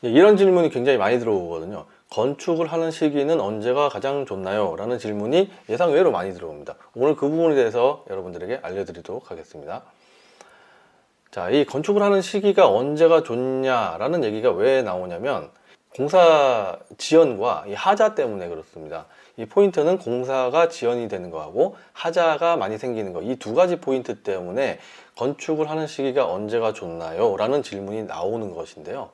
이런 질문이 굉장히 많이 들어오거든요. 건축을 하는 시기는 언제가 가장 좋나요? 라는 질문이 예상외로 많이 들어옵니다. 오늘 그 부분에 대해서 여러분들에게 알려드리도록 하겠습니다. 자, 이 건축을 하는 시기가 언제가 좋냐라는 얘기가 왜 나오냐면 공사 지연과 이 하자 때문에 그렇습니다. 이 포인트는 공사가 지연이 되는 거하고 하자가 많이 생기는 거, 이 두 가지 포인트 때문에 건축을 하는 시기가 언제가 좋나요? 라는 질문이 나오는 것인데요.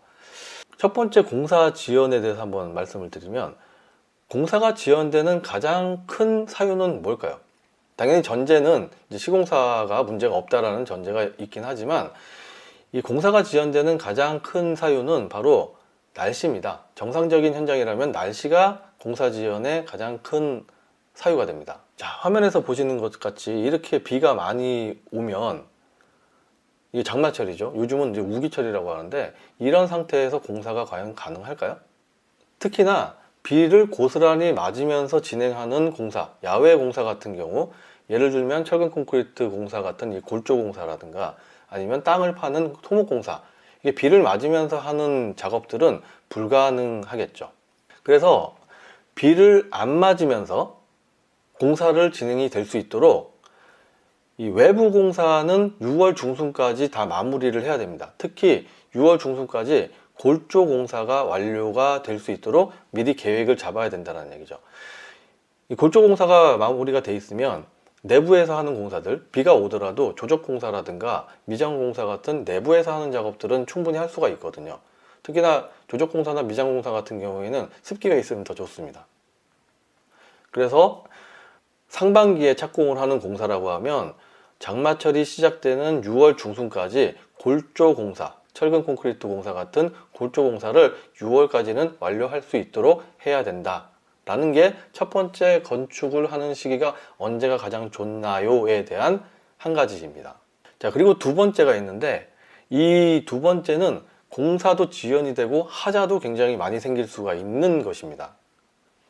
첫 번째 공사 지연에 대해서 한번 말씀을 드리면, 공사가 지연되는 가장 큰 사유는 뭘까요? 당연히 전제는 이제 시공사가 문제가 없다라는 전제가 있긴 하지만, 이 공사가 지연되는 가장 큰 사유는 바로 날씨입니다. 정상적인 현장이라면 날씨가 공사 지연의 가장 큰 사유가 됩니다. 자, 화면에서 보시는 것 같이 이렇게 비가 많이 오면, 이게 장마철이죠. 요즘은 이제 우기철이라고 하는데, 이런 상태에서 공사가 과연 가능할까요? 특히나 비를 고스란히 맞으면서 진행하는 공사, 야외 공사 같은 경우, 예를 들면 철근 콘크리트 공사 같은 이 골조 공사라든가 아니면 땅을 파는 토목 공사, 이게 비를 맞으면서 하는 작업들은 불가능하겠죠. 그래서 비를 안 맞으면서 공사를 진행이 될 수 있도록 이 외부 공사는 6월 중순까지 다 마무리를 해야 됩니다. 특히 6월 중순까지 골조 공사가 완료가 될 수 있도록 미리 계획을 잡아야 된다는 얘기죠. 이 골조 공사가 마무리가 돼 있으면 내부에서 하는 공사들, 비가 오더라도 조적 공사라든가 미장 공사 같은 내부에서 하는 작업들은 충분히 할 수가 있거든요. 특히나 조적 공사나 미장 공사 같은 경우에는 습기가 있으면 더 좋습니다. 그래서 상반기에 착공을 하는 공사라고 하면 장마철이 시작되는 6월 중순까지 골조 공사, 철근 콘크리트 공사 같은 골조 공사를 6월까지는 완료할 수 있도록 해야 된다 라는 게 첫 번째, 건축을 하는 시기가 언제가 가장 좋나요에 대한 한 가지입니다. 자, 그리고 두 번째가 있는데, 이 두 번째는 공사도 지연이 되고 하자도 굉장히 많이 생길 수가 있는 것입니다.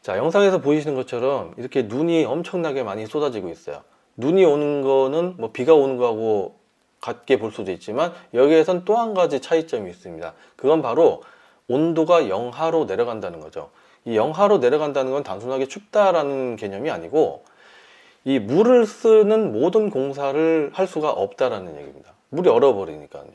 자, 영상에서 보이시는 것처럼 이렇게 눈이 엄청나게 많이 쏟아지고 있어요. 눈이 오는 거는 뭐 비가 오는 거하고 같게 볼 수도 있지만, 여기에선 또 한 가지 차이점이 있습니다. 그건 바로 온도가 영하로 내려간다는 거죠. 이 영하로 내려간다는 건 단순하게 춥다라는 개념이 아니고, 이 물을 쓰는 모든 공사를 할 수가 없다라는 얘기입니다. 물이 얼어버리니까요.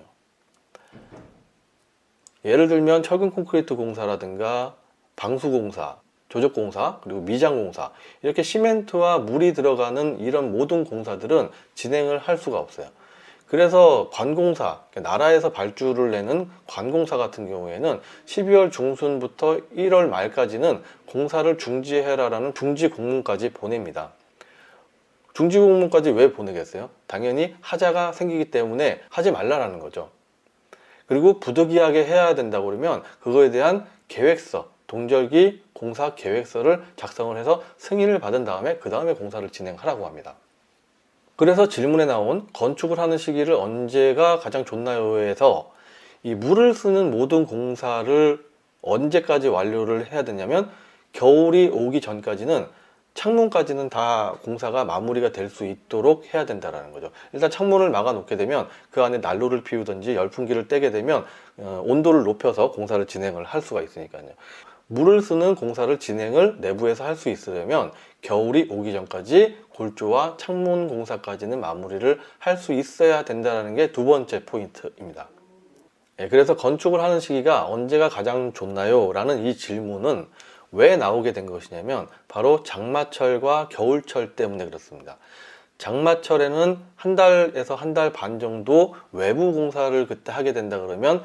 예를 들면 철근 콘크리트 공사라든가 방수 공사, 조적 공사, 그리고 미장 공사, 이렇게 시멘트와 물이 들어가는 이런 모든 공사들은 진행을 할 수가 없어요. 그래서 관공사, 나라에서 발주를 내는 관공사 같은 경우에는 12월 중순부터 1월 말까지는 공사를 중지해라라는 중지 공문까지 보냅니다. 중지 공문까지 왜 보내겠어요? 당연히 하자가 생기기 때문에 하지 말라라는 거죠. 그리고 부득이하게 해야 된다고 그러면 그거에 대한 계획서, 동절기 공사 계획서를 작성을 해서 승인을 받은 다음에 그 다음에 공사를 진행하라고 합니다. 그래서 질문에 나온 건축을 하는 시기를 언제가 가장 좋나요에서 이 물을 쓰는 모든 공사를 언제까지 완료를 해야 되냐면, 겨울이 오기 전까지는 창문까지는 다 공사가 마무리가 될 수 있도록 해야 된다는 거죠. 일단 창문을 막아 놓게 되면 그 안에 난로를 피우든지 열풍기를 떼게 되면 온도를 높여서 공사를 진행을 할 수가 있으니까요. 물을 쓰는 공사를 진행을 내부에서 할 수 있으려면 겨울이 오기 전까지 골조와 창문 공사까지는 마무리를 할 수 있어야 된다는 게 두 번째 포인트입니다. 그래서 건축을 하는 시기가 언제가 가장 좋나요? 라는 이 질문은 왜 나오게 된 것이냐면, 바로 장마철과 겨울철 때문에 그렇습니다. 장마철에는 한 달에서 한 달 반 정도 외부 공사를 그때 하게 된다 그러면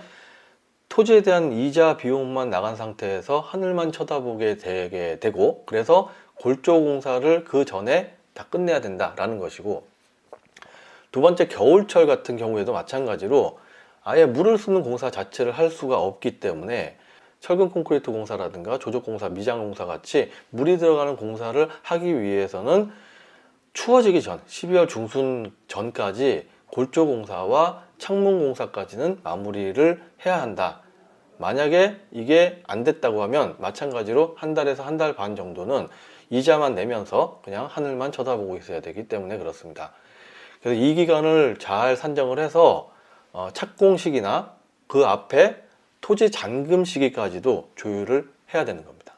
토지에 대한 이자 비용만 나간 상태에서 하늘만 쳐다보게 되게 되고, 그래서 골조 공사를 그 전에 다 끝내야 된다라는 것이고, 두 번째 겨울철 같은 경우에도 마찬가지로 아예 물을 쓰는 공사 자체를 할 수가 없기 때문에 철근 콘크리트 공사라든가 조적 공사, 미장 공사 같이 물이 들어가는 공사를 하기 위해서는 추워지기 전 12월 중순 전까지 골조 공사와 창문 공사까지는 마무리를 해야 한다. 만약에 이게 안 됐다고 하면 마찬가지로 한 달에서 한 달 반 정도는 이자만 내면서 그냥 하늘만 쳐다보고 있어야 되기 때문에 그렇습니다. 그래서 이 기간을 잘 산정을 해서 착공 시기나 그 앞에 토지 잔금 시기까지도 조율을 해야 되는 겁니다.